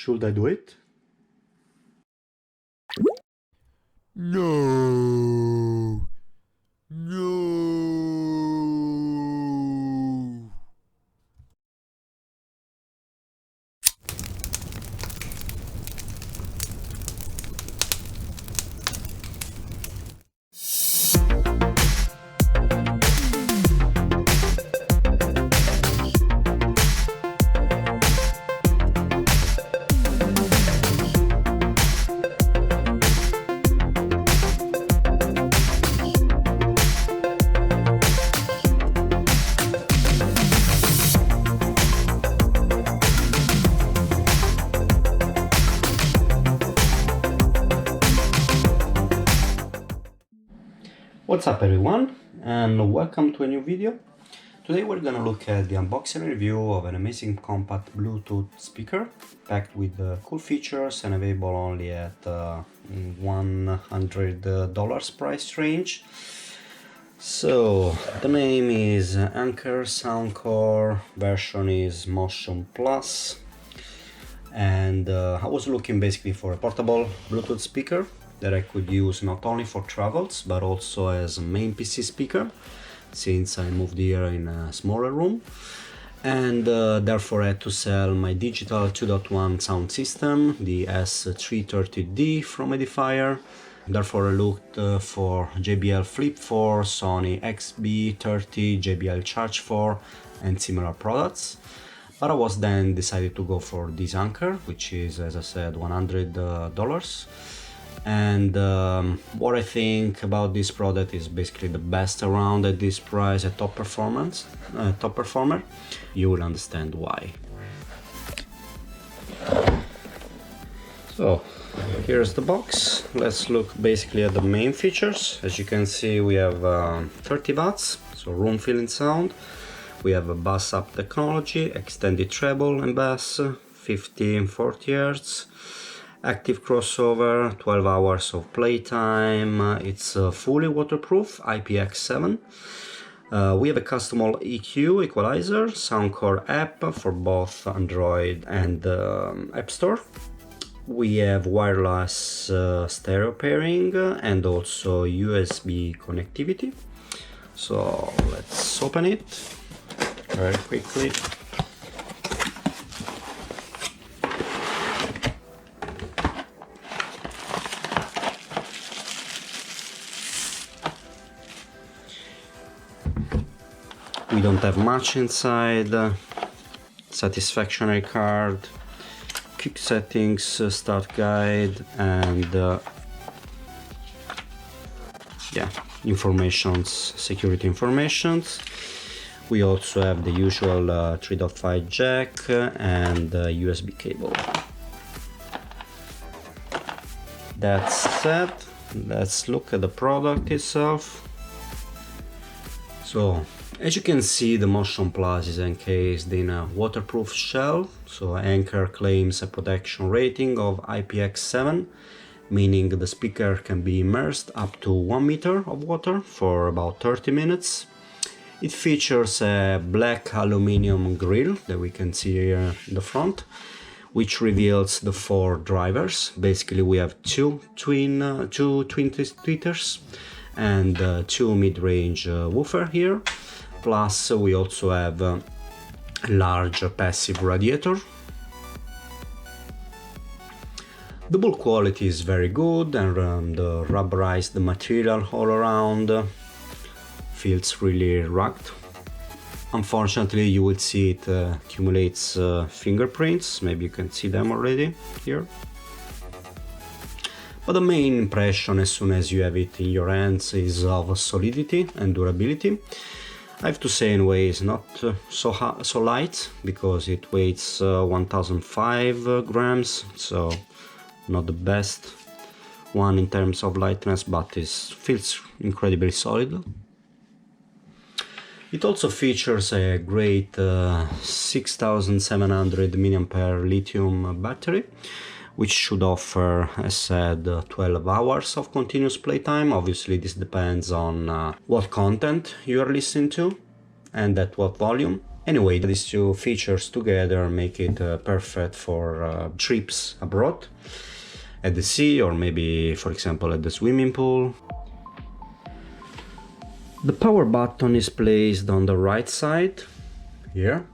Should I do it? No. No. What's up everyone, and welcome to a new video. Today we're gonna look at the unboxing review of an amazing compact Bluetooth speaker packed with cool features and available only at $100 price range. So the name is Anker Soundcore, version is Motion Plus, and I was looking basically for a portable Bluetooth speaker that I could use not only for travels but also as a main PC speaker, since I moved here in a smaller room, and therefore I had to sell my digital 2.1 sound system, the S330D from Edifier. Therefore I looked for JBL Flip 4, Sony XB30, JBL Charge 4 and similar products. But I was then decided to go for this Anker, which is, as I said, $100. And what I think about this product is basically the best around at this price, a top performer. You will understand why. So here's the box. Let's look basically at the main features. As you can see, we have 30 watts, so room filling sound. We have a bass up technology, extended treble and bass, 50 and 40 Hz. Active crossover, 12 hours of playtime. It's fully waterproof, IPX7. We have a custom EQ equalizer, Soundcore app for both Android and App Store. We have wireless stereo pairing and also USB connectivity. So let's open it very quickly. We don't have much inside. Satisfactory card, quick settings, start guide, and security informations. We also have the usual 3.5 jack and USB cable. That said, let's look at the product itself. So, as you can see, the Motion Plus is encased in a waterproof shell. So Anker claims a protection rating of IPX7, meaning the speaker can be immersed up to 1 meter of water for about 30 minutes. It features a black aluminum grille that we can see here in the front, which reveals the 4 drivers. Basically, we have two twin tweeters and 2 mid-range woofer here. Plus we also have a large passive radiator. The build quality is very good, and the rubberized material all around feels really rugged. Unfortunately, you will see it accumulates fingerprints. Maybe you can see them already here. But the main impression as soon as you have it in your hands is of solidity and durability. I have to say, anyway, it's not so light, because it weighs 1005 grams, so not the best one in terms of lightness, but it feels incredibly solid. It also features a great 6700 mAh lithium battery, which should offer, as said, 12 hours of continuous playtime. Obviously this depends on what content you are listening to and at what volume, Anyway, these two features together make it perfect for trips abroad, at the sea, or maybe, for example, at the swimming pool. The power button is placed on the right side, here.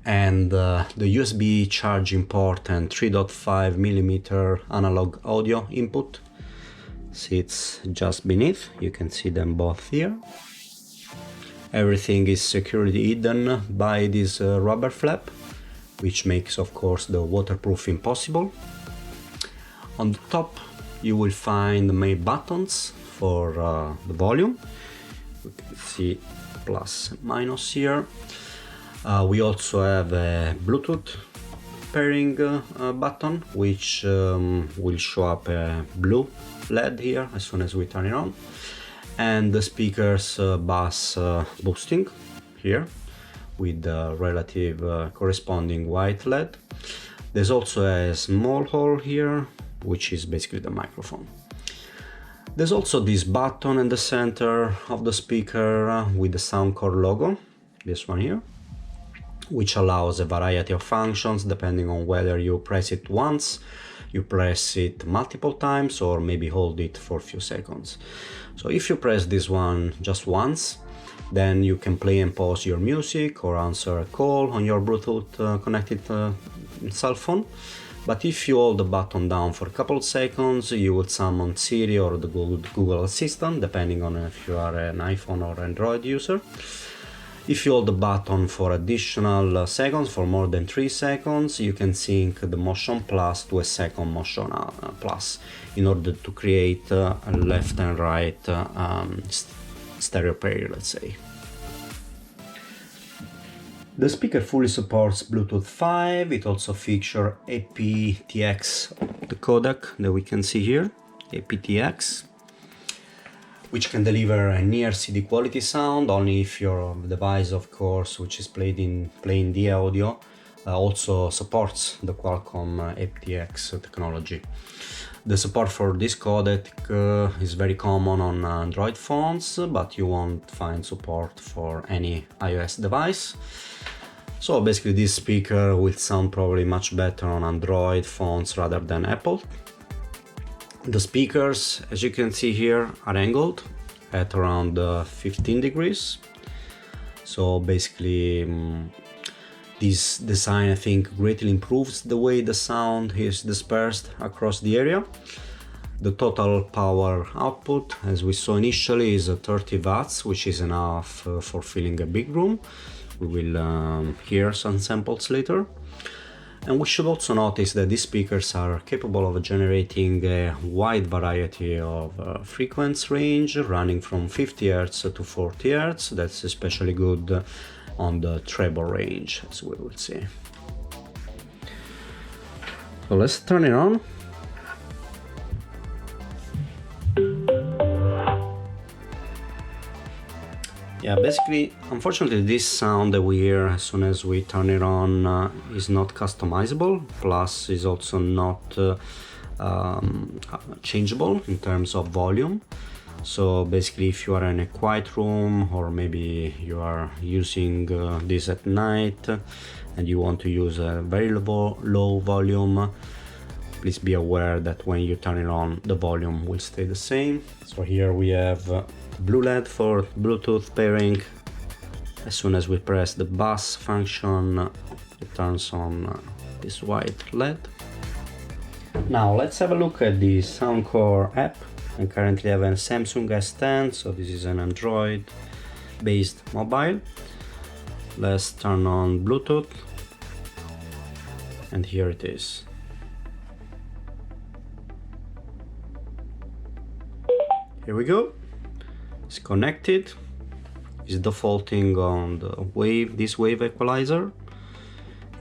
And the USB charging port and 3.5mm analog audio input sits just beneath. You can see them both here. Everything is securely hidden by this rubber flap, which makes, of course, the waterproofing possible. On the top you will find the main buttons for the volume. You can see plus and minus here. We also have a Bluetooth pairing button, which will show up a blue LED here as soon as we turn it on, and the speaker's bass boosting here with the relative corresponding white LED. There's also a small hole here, which is basically the microphone. There's also this button in the center of the speaker with the Soundcore logo, this one here, which allows a variety of functions depending on whether you press it once, you press it multiple times, or maybe hold it for a few seconds. So if you press this one just once, then you can play and pause your music or answer a call on your Bluetooth connected cell phone. But if you hold the button down for a couple of seconds, you would summon Siri or the Google Assistant, depending on if you are an iPhone or Android user. If you hold the button for additional seconds, for more than 3 seconds, you can sync the Motion Plus to a second Motion Plus in order to create a left and right stereo pair, let's say. The speaker fully supports Bluetooth 5. It also features aptX, the codec that we can see here, aptX, which can deliver a near CD quality sound only if your device, of course, which is playing the audio, also supports the Qualcomm aptX technology. The support for this codec is very common on Android phones, but you won't find support for any iOS device. So basically this speaker will sound probably much better on Android phones rather than Apple. The speakers, as you can see here, are angled at around 15 degrees. So basically this design, I think, greatly improves the way the sound is dispersed across the area. The total power output, as we saw initially, is 30 watts, which is enough for filling a big room. We will hear some samples later. And we should also notice that these speakers are capable of generating a wide variety of frequency range, running from 50 Hz to 40 Hz. That's especially good on the treble range, as we will see. So let's turn it on. Yeah, basically, unfortunately, this sound that we hear as soon as we turn it on is not customizable, plus is also not changeable in terms of volume. So basically, if you are in a quiet room, or maybe you are using this at night and you want to use a very low volume, please be aware that when you turn it on, the volume will stay the same. So here we have blue LED for Bluetooth pairing. As soon as we press the bass function, it turns on this white LED. Now let's have a look at the Soundcore app. I currently have a Samsung S10, so this is an Android based mobile. Let's turn on Bluetooth, and here it is. Here we go. It's connected. It's defaulting on the this wave equalizer.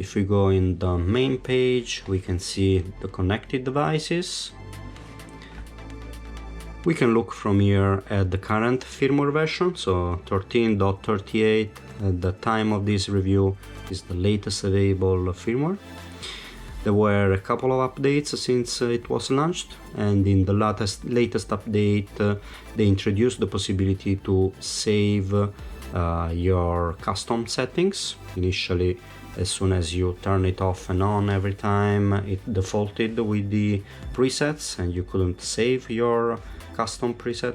If we go in the main page, we can see the connected devices. We can look from here at the current firmware version, so 13.38 at the time of this review is the latest available firmware. There were a couple of updates since it was launched, and in the latest update they introduced the possibility to save your custom settings. Initially, as soon as you turn it off and on every time, it defaulted with the presets and you couldn't save your custom preset.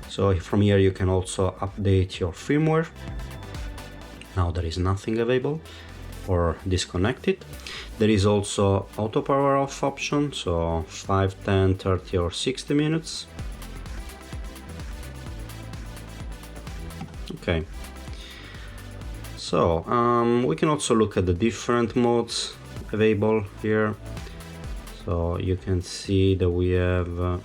So from here you can also update your firmware. Now there is nothing available, or disconnected. There is also auto power off option, so 5, 10, 30 or 60 minutes. Okay, so we can also look at the different modes available here. So you can see that we have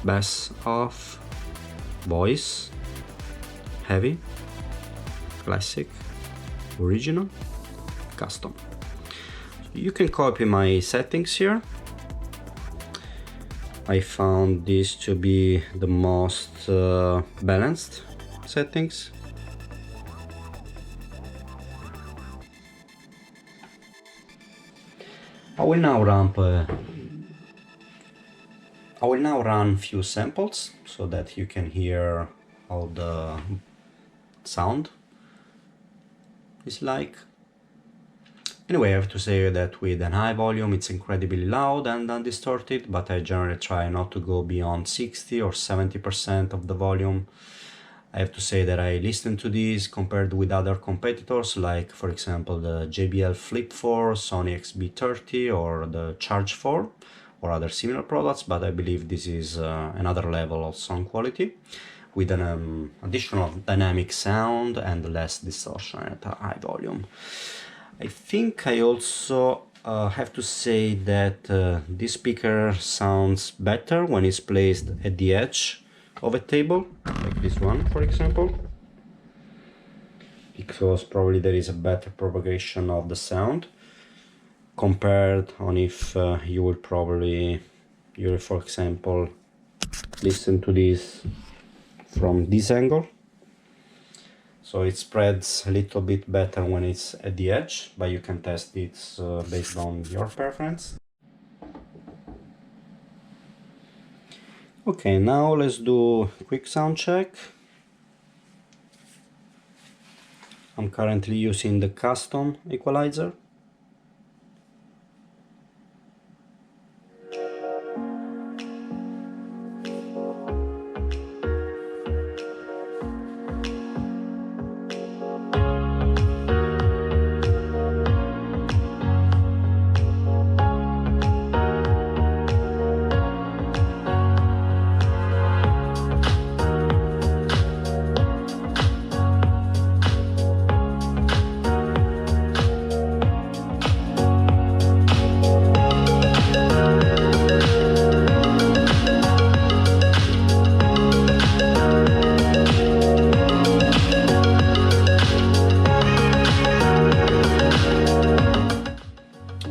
bass off, voice, heavy, classic, original, custom. You can copy my settings here. I found this to be the most balanced settings. I will now run few samples so that you can hear how the sound is like. Anyway, I have to say that with an high volume it's incredibly loud and undistorted, but I generally try not to go beyond 60 or 70% of the volume. I have to say that I listen to these compared with other competitors, like for example the JBL Flip 4, Sony XB30 or the Charge 4 or other similar products, but I believe this is another level of sound quality with an additional dynamic sound and less distortion at a high volume. I think I also have to say that this speaker sounds better when it's placed at the edge of a table, like this one for example, because probably there is a better propagation of the sound compared on if you will probably, for example, listen to this from this angle. So it spreads a little bit better when it's at the edge, but you can test it based on your preference. Okay, now let's do a quick sound check. I'm currently using the custom equalizer.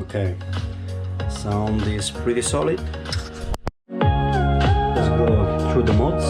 Okay, sound is pretty solid. Let's go through the modes.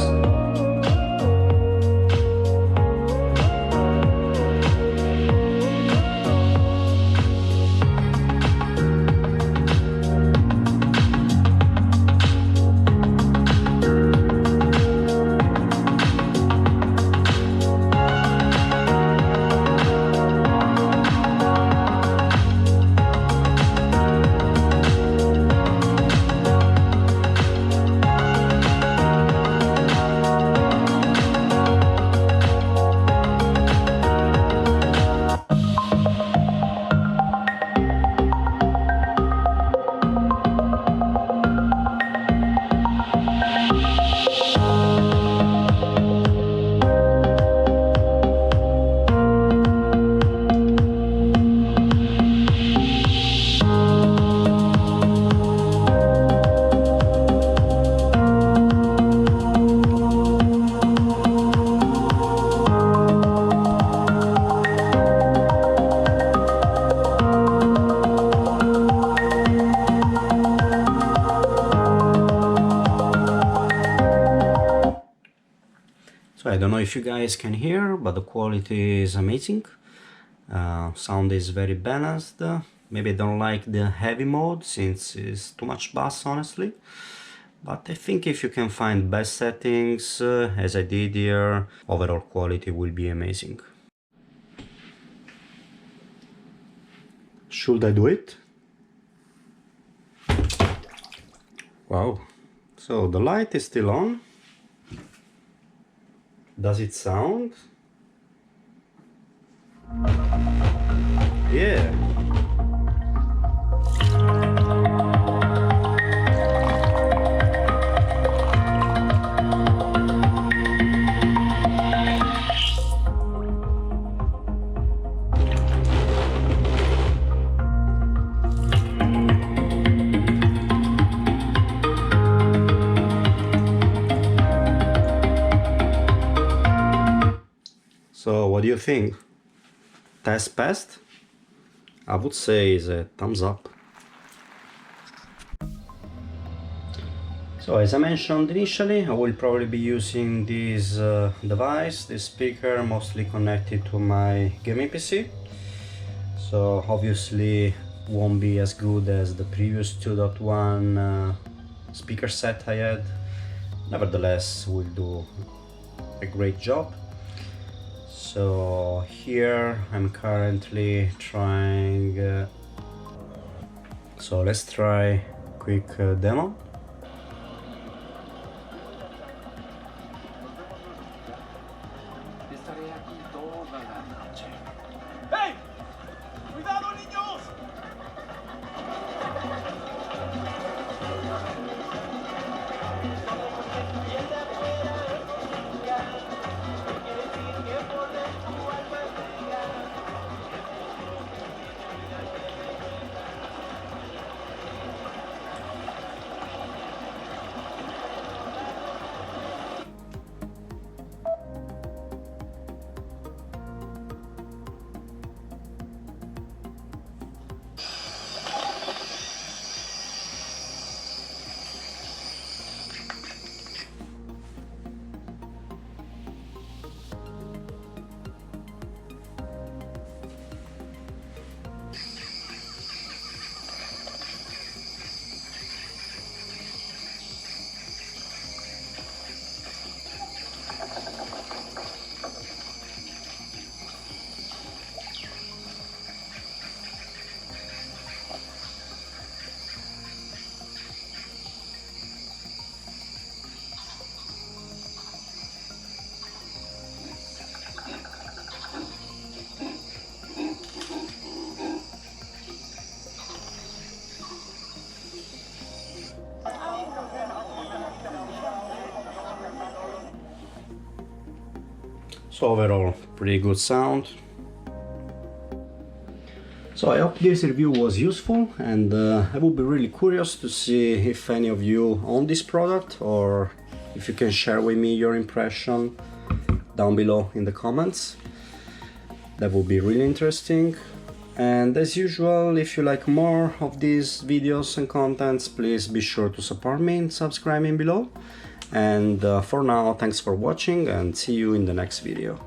So I don't know if you guys can hear, but the quality is amazing. Sound is very balanced. Maybe I don't like the heavy mode since it's too much bass, honestly. But I think if you can find best settings, as I did here, overall quality will be amazing. Should I do it? Wow. So the light is still on. Does it sound? Yeah. So what do you think? Test passed? I would say is a thumbs up. So as I mentioned initially, I will probably be using this device, this speaker, mostly connected to my gaming PC. So obviously won't be as good as the previous 2.1 speaker set I had. Nevertheless, will do a great job. So here I'm currently trying, so let's try quick demo. Estaré aquí toda la noche. ¡Hey! ¡Cuidado, niños! So overall, pretty good sound. So I hope this review was useful, and I would be really curious to see if any of you own this product, or if you can share with me your impression down below in the comments. That would be really interesting. And as usual, if you like more of these videos and contents, please be sure to support me and subscribing below. And for now, thanks for watching, and see you in the next video.